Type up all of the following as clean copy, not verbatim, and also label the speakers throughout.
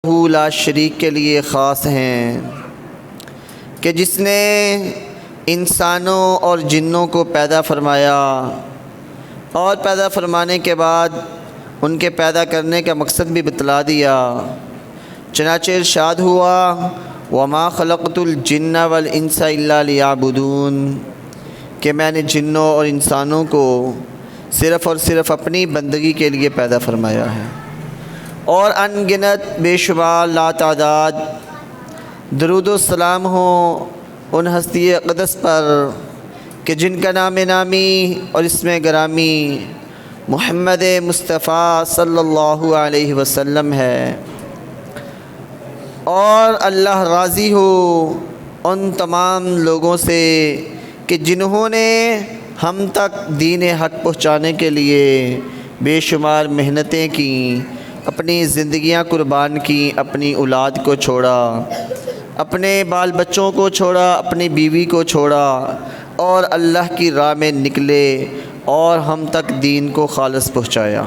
Speaker 1: لا شریک کے لیے خاص ہیں کہ جس نے انسانوں اور جنوں کو پیدا فرمایا اور پیدا فرمانے کے بعد ان کے پیدا کرنے کا مقصد بھی بتلا دیا۔ چنانچہ ارشاد ہوا وَمَا خَلَقْتُ الْجِنَّ وَالْإِنسَ إِلَّا لِيَعْبُدُونَ کہ میں نے جنوں اور انسانوں کو صرف اور صرف اپنی بندگی کے لیے پیدا فرمایا ہے۔ اور ان گنت بے شمار لاتعداد درود و سلام ہوں ان ہستی اقدس پر کہ جن کا نام نامی اور اسم گرامی محمد مصطفیٰ صلی اللہ علیہ وسلم ہے، اور اللہ راضی ہو ان تمام لوگوں سے کہ جنہوں نے ہم تک دین حق پہنچانے کے لیے بے شمار محنتیں کیں، اپنی زندگیاں قربان کی، اپنی اولاد کو چھوڑا، اپنے بال بچوں کو چھوڑا، اپنی بیوی کو چھوڑا اور اللہ کی راہ میں نکلے اور ہم تک دین کو خالص پہنچایا۔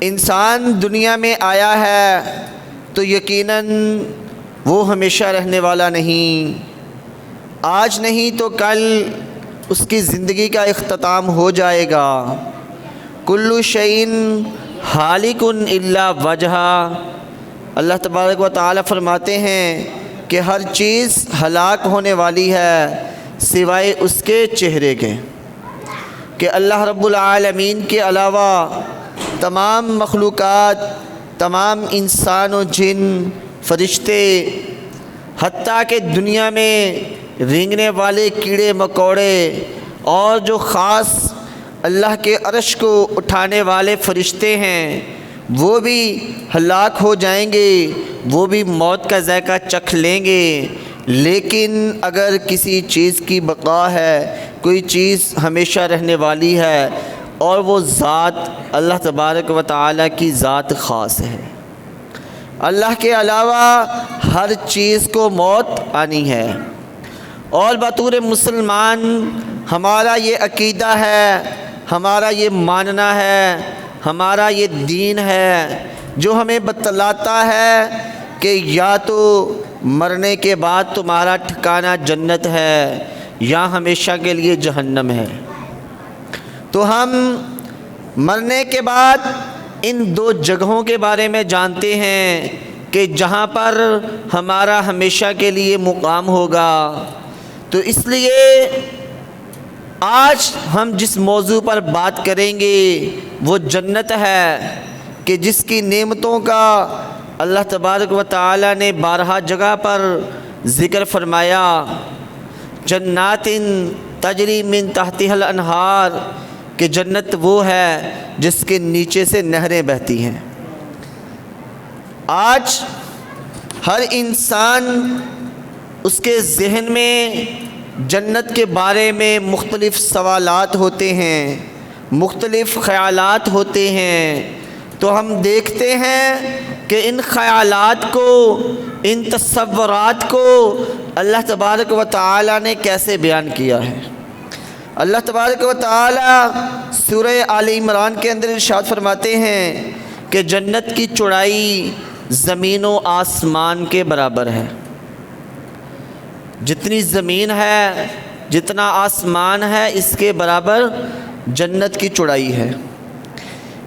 Speaker 1: انسان دنیا میں آیا ہے تو یقیناً وہ ہمیشہ رہنے والا نہیں، آج نہیں تو کل اس کی زندگی کا اختتام ہو جائے گا۔ کل شیء حالک الا وجہہ، اللہ تبارک و تعالی فرماتے ہیں کہ ہر چیز ہلاک ہونے والی ہے سوائے اس کے چہرے کے، کہ اللہ رب العالمین کے علاوہ تمام مخلوقات، تمام انسان و جن، فرشتے، حتیٰ کہ دنیا میں رینگنے والے کیڑے مکوڑے اور جو خاص اللہ کے عرش کو اٹھانے والے فرشتے ہیں وہ بھی ہلاک ہو جائیں گے، وہ بھی موت کا ذائقہ چکھ لیں گے، لیکن اگر کسی چیز کی بقا ہے، کوئی چیز ہمیشہ رہنے والی ہے، اور وہ ذات اللہ تبارک و تعالی کی ذات خاص ہے۔ اللہ کے علاوہ ہر چیز کو موت آنی ہے، اور بطور مسلمان ہمارا یہ عقیدہ ہے، ہمارا یہ ماننا ہے، ہمارا یہ دین ہے جو ہمیں بتلاتا ہے کہ یا تو مرنے کے بعد تمہارا ٹھکانہ جنت ہے یا ہمیشہ کے لیے جہنم ہے۔ تو ہم مرنے کے بعد ان دو جگہوں کے بارے میں جانتے ہیں کہ جہاں پر ہمارا ہمیشہ کے لیے مقام ہوگا۔ تو اس لیے آج ہم جس موضوع پر بات کریں گے وہ جنت ہے، کہ جس کی نعمتوں کا اللہ تبارک و تعالی نے بارہا جگہ پر ذکر فرمایا۔ جنات تجری من تحتها الانہار، کہ جنت وہ ہے جس کے نیچے سے نہریں بہتی ہیں۔ آج ہر انسان اس کے ذہن میں جنت کے بارے میں مختلف سوالات ہوتے ہیں، مختلف خیالات ہوتے ہیں، تو ہم دیکھتے ہیں کہ ان خیالات کو، ان تصورات کو اللہ تبارک و تعالی نے کیسے بیان کیا ہے۔ اللہ تبارک و تعالی سورہ آل عمران کے اندر ارشاد فرماتے ہیں کہ جنت کی چوڑائی زمین و آسمان کے برابر ہے۔ جتنی زمین ہے، جتنا آسمان ہے، اس کے برابر جنت کی چوڑائی ہے۔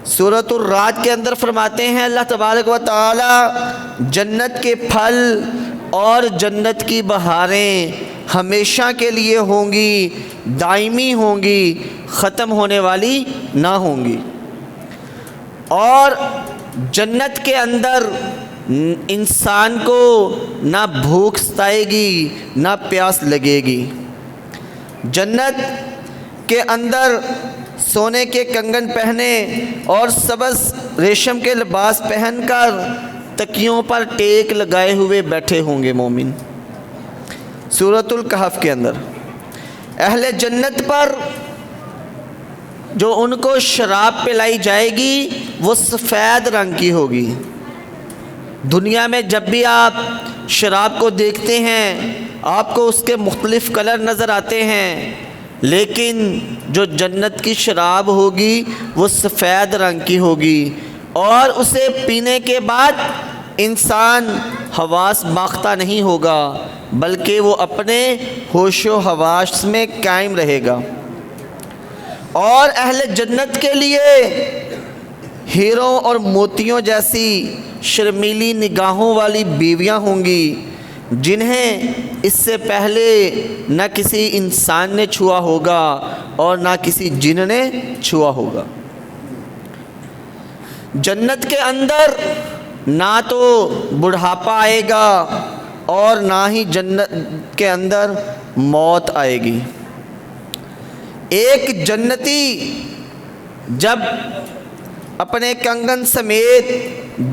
Speaker 1: سورۃ الرعد کے اندر فرماتے ہیں اللہ تبارک و تعالی جنت کے پھل اور جنت کی بہاریں ہمیشہ کے لیے ہوں گی، دائمی ہوں گی، ختم ہونے والی نہ ہوں گی۔ اور جنت کے اندر انسان کو نہ بھوک ستائے گی نہ پیاس لگے گی۔ جنت کے اندر سونے کے کنگن پہنے اور سبز ریشم کے لباس پہن کر تکیوں پر ٹیک لگائے ہوئے بیٹھے ہوں گے مومن۔ سورۃ الکہف کے اندر اہل جنت پر جو ان کو شراب پلائی جائے گی وہ سفید رنگ کی ہوگی۔ دنیا میں جب بھی آپ شراب کو دیکھتے ہیں آپ کو اس کے مختلف کلر نظر آتے ہیں، لیکن جو جنت کی شراب ہوگی وہ سفید رنگ کی ہوگی، اور اسے پینے کے بعد انسان حواس باختہ نہیں ہوگا، بلکہ وہ اپنے ہوش و حواس میں قائم رہے گا۔ اور اہل جنت کے لیے ہیروں اور موتیوں جیسی شرمیلی نگاہوں والی بیویاں ہوں گی، جنہیں اس سے پہلے نہ کسی انسان نے چھوا ہوگا اور نہ کسی جن نے چھوا ہوگا۔ جنت کے اندر نہ تو بڑھاپا آئے گا اور نہ ہی جنت کے اندر موت آئے گی۔ ایک جنتی جب اپنے کنگن سمیت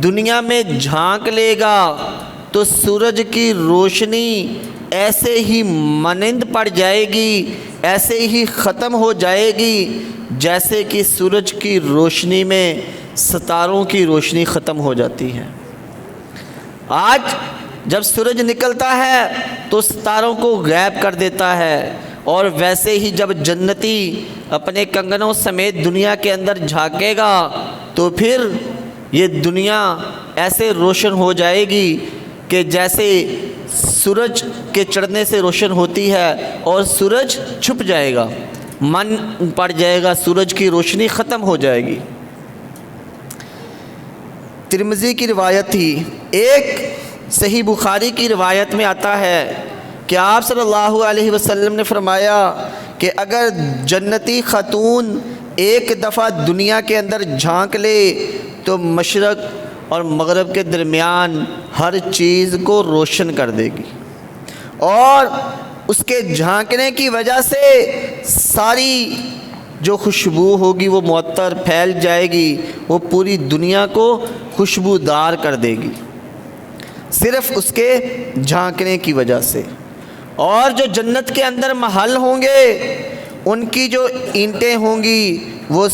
Speaker 1: دنیا میں جھانک لے گا تو سورج کی روشنی ایسے ہی مانند پڑ جائے گی، ایسے ہی ختم ہو جائے گی جیسے کہ سورج کی روشنی میں ستاروں کی روشنی ختم ہو جاتی ہے۔ آج جب سورج نکلتا ہے تو ستاروں کو غائب کر دیتا ہے، اور ویسے ہی جب جنتی اپنے کنگنوں سمیت دنیا کے اندر جھانکے گا تو پھر یہ دنیا ایسے روشن ہو جائے گی کہ جیسے سورج کے چڑھنے سے روشن ہوتی ہے، اور سورج چھپ جائے گا، من پڑ جائے گا، سورج کی روشنی ختم ہو جائے گی۔ ترمذی کی روایت تھی، ایک صحیح بخاری کی روایت میں آتا ہے کہ آپ صلی اللہ علیہ وسلم نے فرمایا کہ اگر جنتی خاتون ایک دفعہ دنیا کے اندر جھانک لے تو مشرق اور مغرب کے درمیان ہر چیز کو روشن کر دے گی، اور اس کے جھانکنے کی وجہ سے ساری جو خوشبو ہوگی وہ معطر پھیل جائے گی، وہ پوری دنیا کو خوشبودار کر دے گی صرف اس کے جھانکنے کی وجہ سے۔ اور جو جنت کے اندر محل ہوں گے ان کی جو اینٹیں ہوں گی وہ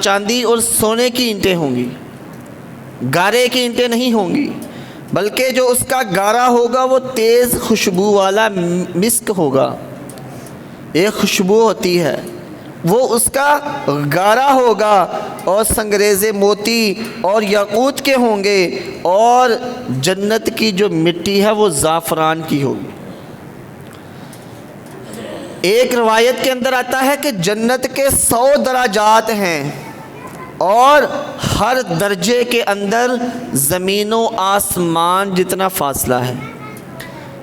Speaker 1: چاندی اور سونے کی اینٹیں ہوں گی، گارے کی اینٹیں نہیں ہوں گی، بلکہ جو اس کا گارا ہوگا وہ تیز خوشبو والا مسک ہوگا۔ ایک خوشبو ہوتی ہے وہ اس کا گارا ہوگا، اور سنگریز موتی اور یاقوت کے ہوں گے، اور جنت کی جو مٹی ہے وہ زعفران کی ہوگی۔ ایک روایت کے اندر آتا ہے کہ جنت کے 100 درجات ہیں، اور ہر درجے کے اندر زمین و آسمان جتنا فاصلہ ہے،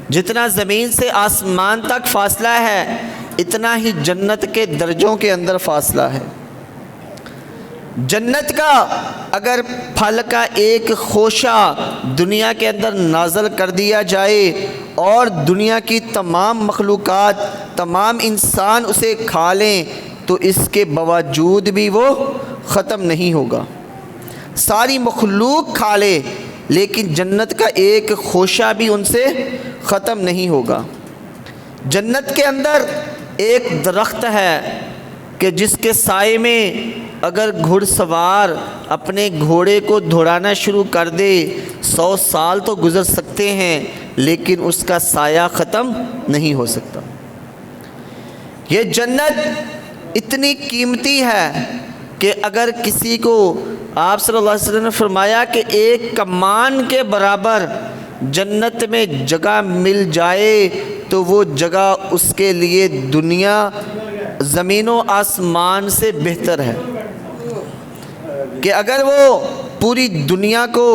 Speaker 1: جتنا زمین سے آسمان تک فاصلہ ہے اتنا ہی جنت کے درجوں کے اندر فاصلہ ہے۔ جنت کا اگر پھل کا ایک خوشہ دنیا کے اندر نازل کر دیا جائے اور دنیا کی تمام مخلوقات، تمام انسان اسے کھا لیں تو اس کے باوجود بھی وہ ختم نہیں ہوگا۔ ساری مخلوق کھا لے لیکن جنت کا ایک خوشہ بھی ان سے ختم نہیں ہوگا۔ جنت کے اندر ایک درخت ہے کہ جس کے سائے میں اگر گھڑ سوار اپنے گھوڑے کو دوڑانا شروع کر دے 100 سال تو گزر سکتے ہیں لیکن اس کا سایہ ختم نہیں ہو سکتا۔ یہ جنت اتنی قیمتی ہے کہ اگر کسی کو آپ صلی اللہ علیہ وسلم نے فرمایا کہ ایک کمان کے برابر جنت میں جگہ مل جائے تو وہ جگہ اس کے لیے دنیا زمین و آسمان سے بہتر ہے، کہ اگر وہ پوری دنیا کو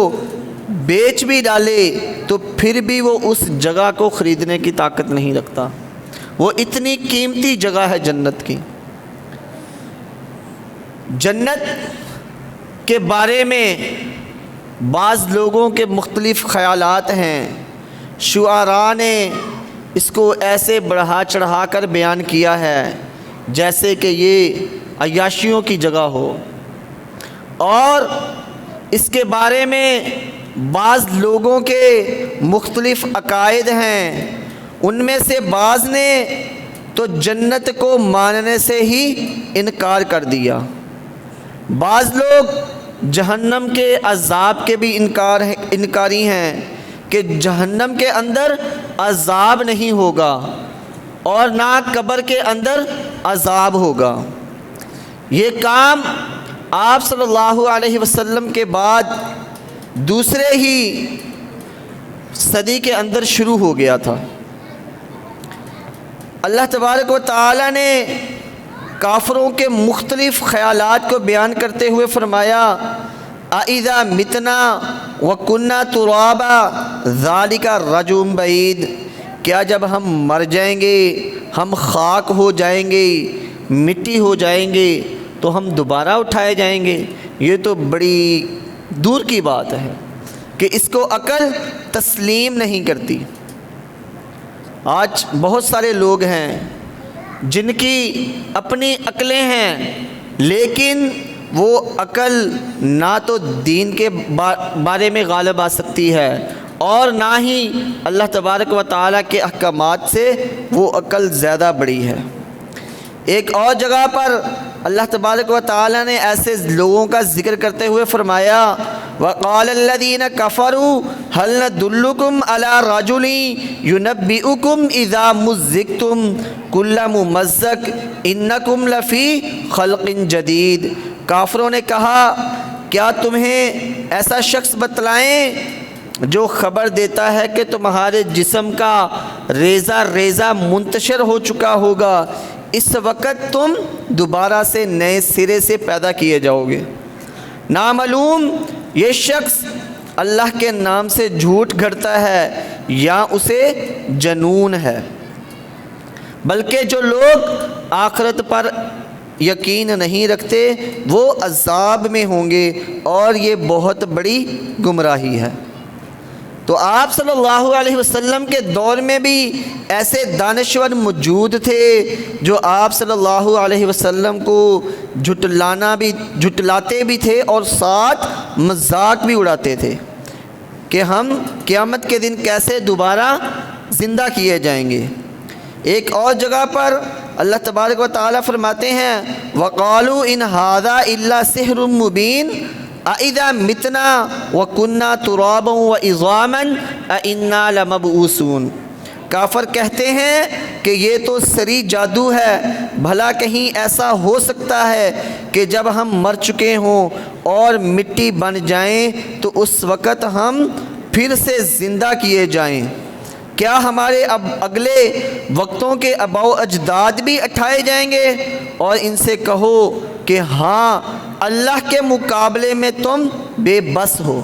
Speaker 1: بیچ بھی ڈالے تو پھر بھی وہ اس جگہ کو خریدنے کی طاقت نہیں رکھتا۔ وہ اتنی قیمتی جگہ ہے جنت کی۔ جنت کے بارے میں بعض لوگوں کے مختلف خیالات ہیں۔ شعراء نے اس کو ایسے بڑھا چڑھا کر بیان کیا ہے جیسے کہ یہ عیاشیوں کی جگہ ہو، اور اس کے بارے میں بعض لوگوں کے مختلف عقائد ہیں۔ ان میں سے بعض نے تو جنت کو ماننے سے ہی انکار کر دیا۔ بعض لوگ جہنم کے عذاب کے بھی انکاری ہیں کہ جہنم کے اندر عذاب نہیں ہوگا اور نہ قبر کے اندر عذاب ہوگا۔ یہ کام آپ صلی اللہ علیہ وسلم کے بعد دوسرے ہی صدی کے اندر شروع ہو گیا تھا۔ اللہ تبارک و تعالی نے کافروں کے مختلف خیالات کو بیان کرتے ہوئے فرمایا اَإِذَا مِتْنَا وَكُنَّا تُرَابًا ذَلِكَ رَجْعٌ بَعِيدٌ، کیا جب ہم مر جائیں گے، ہم خاک ہو جائیں گے، مٹی ہو جائیں گے تو ہم دوبارہ اٹھائے جائیں گے؟ یہ تو بڑی دور کی بات ہے کہ اس کو عقل تسلیم نہیں کرتی۔ آج بہت سارے لوگ ہیں جن کی اپنی عقلیں ہیں، لیکن وہ عقل نہ تو دین کے بارے میں غالب آ سکتی ہے اور نہ ہی اللہ تبارک و تعالیٰ کے احکامات سے وہ عقل زیادہ بڑی ہے۔ ایک اور جگہ پر اللہ تبارک و تعالیٰ نے ایسے لوگوں کا ذکر کرتے ہوئے فرمایا وَقَالَ الَّذِينَ كَفَرُوا هَلْ نَدُلُّكُمْ عَلَىٰ رَجُلٍ يُنَبِّئُكُمْ إِذَا مُزِّقْتُمْ كُلَّ مُمَزَّقٍ إِنَّكُمْ لَفِي خَلْقٍ جَدِيدٍ۔ کافروں نے کہا کیا تمہیں ایسا شخص بتلائیں جو خبر دیتا ہے کہ تمہارے جسم کا ریزہ ریزہ منتشر ہو چکا ہوگا، اس وقت تم دوبارہ سے نئے سرے سے پیدا کیے جاؤ گے۔ نامعلوم یہ شخص اللہ کے نام سے جھوٹ گھڑتا ہے یا اسے جنون ہے، بلکہ جو لوگ آخرت پر یقین نہیں رکھتے وہ عذاب میں ہوں گے اور یہ بہت بڑی گمراہی ہے۔ تو آپ صلی اللہ علیہ وسلم کے دور میں بھی ایسے دانشور موجود تھے جو آپ صلی اللہ علیہ وسلم کو جھٹلاتے بھی تھے اور ساتھ مذاق بھی اڑاتے تھے کہ ہم قیامت کے دن کیسے دوبارہ زندہ کیے جائیں گے۔ ایک اور جگہ پر اللہ تبارک و تعالیٰ فرماتے ہیں وَقَالُوا إِنْ هَذَا إِلَّا سِحْرٌ مُبِينٌ أَإِذَا مِتْنَا وَكُنَّا تُرَابًا وَعِظَامًا أَإِنَّا لَمَبْعُوثُونَ۔ کافر کہتے ہیں کہ یہ تو سری جادو ہے، بھلا کہیں ایسا ہو سکتا ہے کہ جب ہم مر چکے ہوں اور مٹی بن جائیں تو اس وقت ہم پھر سے زندہ کیے جائیں؟ کیا ہمارے اب اگلے وقتوں کے آباء و اجداد بھی اٹھائے جائیں گے؟ اور ان سے کہو کہ ہاں اللہ کے مقابلے میں تم بے بس ہو۔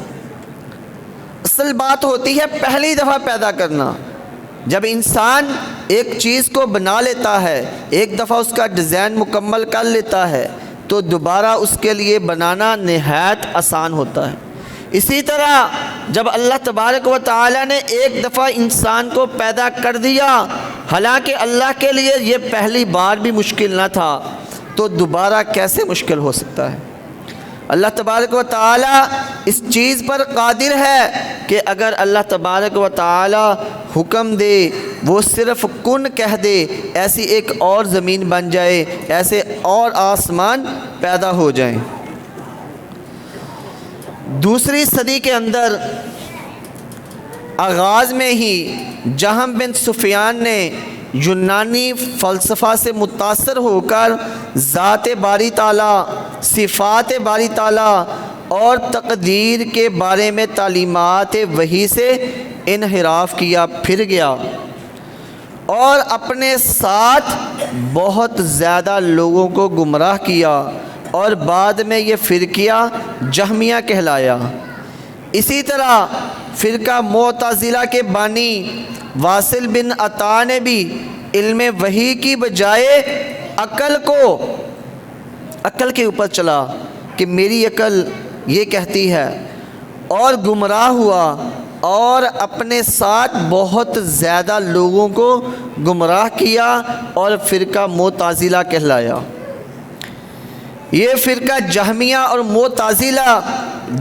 Speaker 1: اصل بات ہوتی ہے پہلی دفعہ پیدا کرنا۔ جب انسان ایک چیز کو بنا لیتا ہے، ایک دفعہ اس کا ڈیزائن مکمل کر لیتا ہے تو دوبارہ اس کے لیے بنانا نہایت آسان ہوتا ہے۔ اسی طرح جب اللہ تبارک و تعالیٰ نے ایک دفعہ انسان کو پیدا کر دیا، حالانکہ اللہ کے لیے یہ پہلی بار بھی مشکل نہ تھا، تو دوبارہ کیسے مشکل ہو سکتا ہے؟ اللہ تبارک و تعالیٰ اس چیز پر قادر ہے کہ اگر اللہ تبارک و تعالیٰ حکم دے، وہ صرف کن کہہ دے، ایسی ایک اور زمین بن جائے، ایسے اور آسمان پیدا ہو جائیں۔ دوسری صدی کے اندر آغاز میں ہی جہم بن سفیان نے یونانی فلسفہ سے متاثر ہو کر ذات باری تعالیٰ، صفات باری تعالیٰ اور تقدیر کے بارے میں تعلیمات وحی سے انحراف کیا، پھر گیا اور اپنے ساتھ بہت زیادہ لوگوں کو گمراہ کیا اور بعد میں یہ فرقہ جہمیہ کہلایا۔ اسی طرح فرقہ معتزلہ کے بانی واصل بن عطا نے بھی علم وحی کی بجائے عقل کے اوپر چلا کہ میری عقل یہ کہتی ہے، اور گمراہ ہوا اور اپنے ساتھ بہت زیادہ لوگوں کو گمراہ کیا اور فرقہ معتزلہ کہلایا۔ یہ فرقہ جہمیہ اور معتزلہ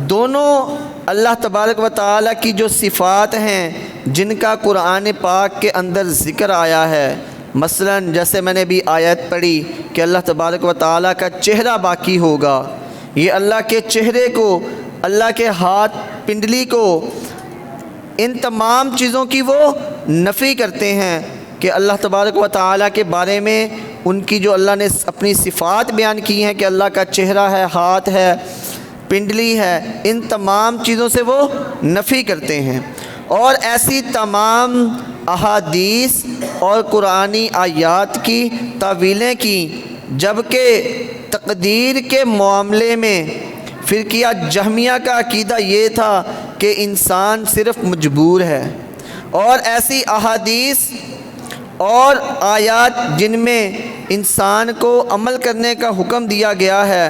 Speaker 1: دونوں اللہ تبارک و تعالیٰ کی جو صفات ہیں جن کا قرآن پاک کے اندر ذکر آیا ہے، مثلا جیسے میں نے بھی آیت پڑھی کہ اللہ تبارک و تعالیٰ کا چہرہ باقی ہوگا، یہ اللہ کے چہرے کو، اللہ کے ہاتھ پنڈلی کو، ان تمام چیزوں کی وہ نفی کرتے ہیں کہ اللہ تبارک و تعالیٰ کے بارے میں ان کی جو اللہ نے اپنی صفات بیان کی ہیں کہ اللہ کا چہرہ ہے، ہاتھ ہے، پنڈلی ہے، ان تمام چیزوں سے وہ نفی کرتے ہیں، اور ایسی تمام احادیث اور قرآنی آیات کی تعویلیں کی، جبکہ تقدیر کے معاملے میں فرقیہ جہمیہ کا عقیدہ یہ تھا کہ انسان صرف مجبور ہے، اور ایسی احادیث اور آیات جن میں انسان کو عمل کرنے کا حکم دیا گیا ہے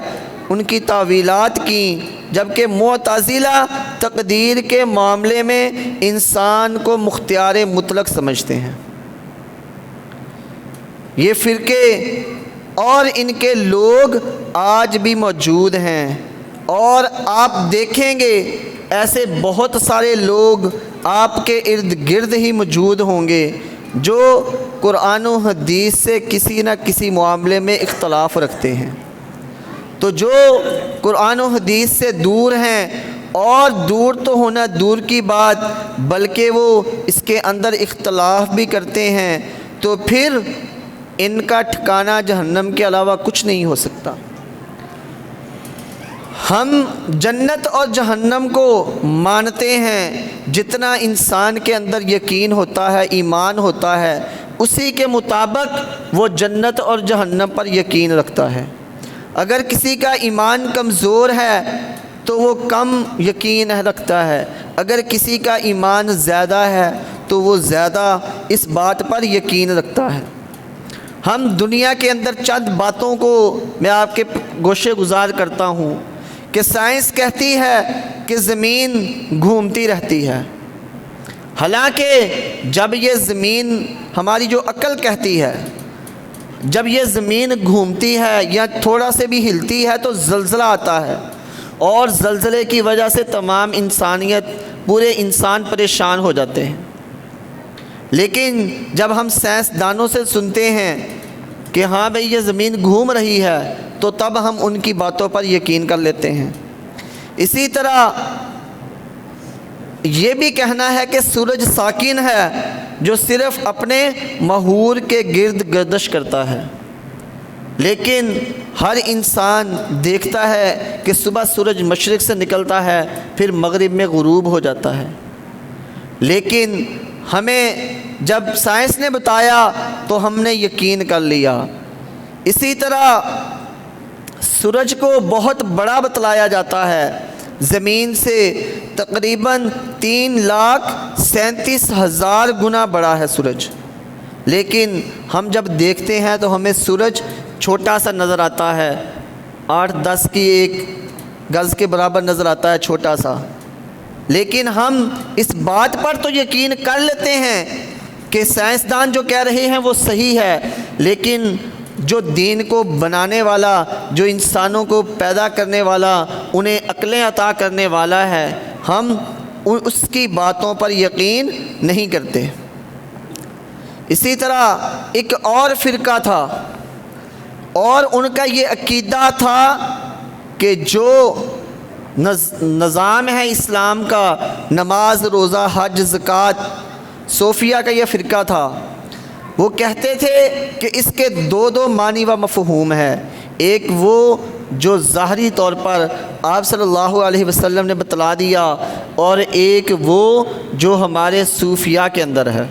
Speaker 1: ان کی تعویلات کی، جبکہ معتزلہ تقدیر کے معاملے میں انسان کو مختار مطلق سمجھتے ہیں۔ یہ فرقے اور ان کے لوگ آج بھی موجود ہیں، اور آپ دیکھیں گے ایسے بہت سارے لوگ آپ کے ارد گرد ہی موجود ہوں گے جو قرآن و حدیث سے کسی نہ کسی معاملے میں اختلاف رکھتے ہیں۔ تو جو قرآن و حدیث سے دور ہیں، اور دور تو ہونا دور کی بات بلکہ وہ اس کے اندر اختلاف بھی کرتے ہیں، تو پھر ان کا ٹھکانہ جہنم کے علاوہ کچھ نہیں ہو سکتا۔ ہم جنت اور جہنم کو مانتے ہیں، جتنا انسان کے اندر یقین ہوتا ہے، ایمان ہوتا ہے، اسی کے مطابق وہ جنت اور جہنم پر یقین رکھتا ہے۔ اگر کسی کا ایمان کمزور ہے تو وہ کم یقین رکھتا ہے، اگر کسی کا ایمان زیادہ ہے تو وہ زیادہ اس بات پر یقین رکھتا ہے۔ ہم دنیا کے اندر چند باتوں کو میں آپ کے گوشے گزار کرتا ہوں کہ سائنس کہتی ہے کہ زمین گھومتی رہتی ہے، حالانکہ جب یہ زمین، ہماری جو عقل کہتی ہے، جب یہ زمین گھومتی ہے یا تھوڑا سے بھی ہلتی ہے تو زلزلہ آتا ہے، اور زلزلے کی وجہ سے تمام انسانیت، پورے انسان پریشان ہو جاتے ہیں۔ لیکن جب ہم سائنسدانوں سے سنتے ہیں کہ ہاں بھئی یہ زمین گھوم رہی ہے تو تب ہم ان کی باتوں پر یقین کر لیتے ہیں۔ اسی طرح یہ بھی کہنا ہے کہ سورج ساکن ہے جو صرف اپنے محور کے گرد گردش کرتا ہے، لیکن ہر انسان دیکھتا ہے کہ صبح سورج مشرق سے نکلتا ہے پھر مغرب میں غروب ہو جاتا ہے، لیکن ہمیں جب سائنس نے بتایا تو ہم نے یقین کر لیا۔ اسی طرح سورج کو بہت بڑا بتلایا جاتا ہے، زمین سے تقریباً 3,37,000 گنا بڑا ہے سورج، لیکن ہم جب دیکھتے ہیں تو ہمیں سورج چھوٹا سا نظر آتا ہے، 8-10 کی ایک گز کے برابر نظر آتا ہے، چھوٹا سا۔ لیکن ہم اس بات پر تو یقین کر لیتے ہیں کہ سائنسدان جو کہہ رہے ہیں وہ صحیح ہے، لیکن جو دین کو بنانے والا، جو انسانوں کو پیدا کرنے والا، انہیں عقلیں عطا کرنے والا ہے، ہم اس کی باتوں پر یقین نہیں کرتے۔ اسی طرح ایک اور فرقہ تھا، اور ان کا یہ عقیدہ تھا کہ جو نظام ہے اسلام کا، نماز، روزہ، حج، زکوٰۃ، صوفیہ کا یہ فرقہ تھا، وہ کہتے تھے کہ اس کے دو معنی و مفہوم ہے۔ ایک وہ جو ظاہری طور پر آپ صلی اللہ علیہ وسلم نے بتلا دیا، اور ایک وہ جو ہمارے صوفیہ کے اندر ہے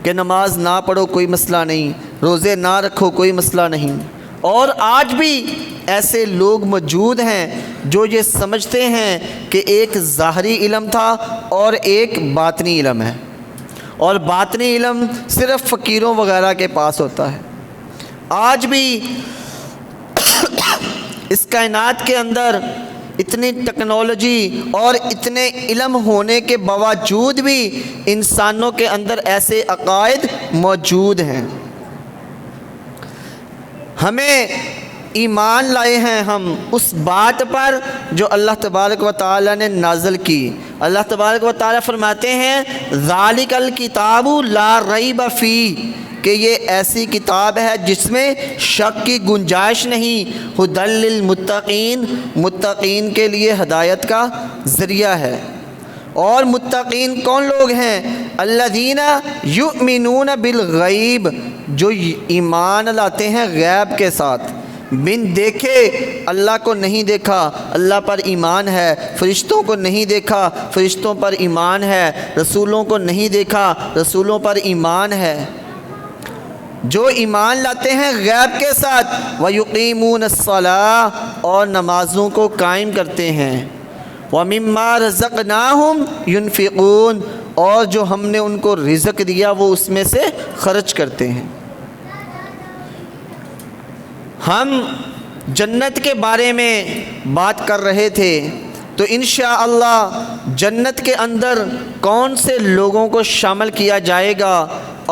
Speaker 1: کہ نماز نہ پڑھو کوئی مسئلہ نہیں، روزے نہ رکھو کوئی مسئلہ نہیں۔ اور آج بھی ایسے لوگ موجود ہیں جو یہ سمجھتے ہیں کہ ایک ظاہری علم تھا اور ایک باطنی علم ہے، اور باطنی علم صرف فقیروں وغیرہ کے پاس ہوتا ہے۔ آج بھی اس کائنات کے اندر اتنی ٹیکنالوجی اور اتنے علم ہونے کے باوجود بھی انسانوں کے اندر ایسے عقائد موجود ہیں۔ ہمیں ایمان لائے ہیں ہم اس بات پر جو اللہ تبارک و تعالی نے نازل کی۔ اللہ تبارک و تعالی فرماتے ہیں ذالک الکتاب لا ریب فیہ، کہ یہ ایسی کتاب ہے جس میں شک کی گنجائش نہیں، ھدی للمتقین، متقین کے لیے ہدایت کا ذریعہ ہے۔ اور متقین کون لوگ ہیں؟ الذین یؤمنون بالغیب، جو ایمان لاتے ہیں غیب کے ساتھ، بن دیکھے اللہ کو نہیں دیکھا، اللہ پر ایمان ہے، فرشتوں کو نہیں دیکھا، فرشتوں پر ایمان ہے، رسولوں کو نہیں دیکھا، رسولوں پر ایمان ہے، جو ایمان لاتے ہیں غیب کے ساتھ، وَيُقِيمُونَ الصَّلَاةَ، اور نمازوں کو قائم کرتے ہیں، وَمِمَّا رَزَقْنَاهُمْ يُنْفِقُونَ، اور جو ہم نے ان کو رزق دیا وہ اس میں سے خرچ کرتے ہیں۔ ہم جنت کے بارے میں بات کر رہے تھے، تو انشاءاللہ جنت کے اندر کون سے لوگوں کو شامل کیا جائے گا،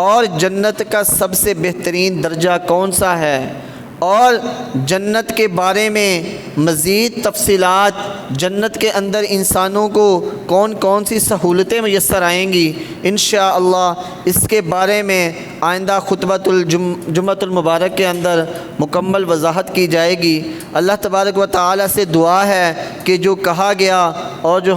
Speaker 1: اور جنت کا سب سے بہترین درجہ کون سا ہے، اور جنت کے بارے میں مزید تفصیلات، جنت کے اندر انسانوں کو کون کون سی سہولتیں میسر آئیں گی، انشاءاللہ اس کے بارے میں آئندہ خطبۃ الجمعۃ المبارک کے اندر مکمل وضاحت کی جائے گی۔ اللہ تبارک و تعالی سے دعا ہے کہ جو کہا گیا اور جو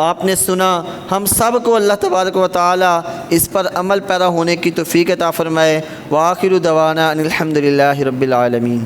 Speaker 1: آپ نے سنا، ہم سب کو اللہ تبارک و تعالی اس پر عمل پیرا ہونے کی توفیق عطا فرمائے۔ وآخر دعوانا ان الحمد للہ رب العالمین۔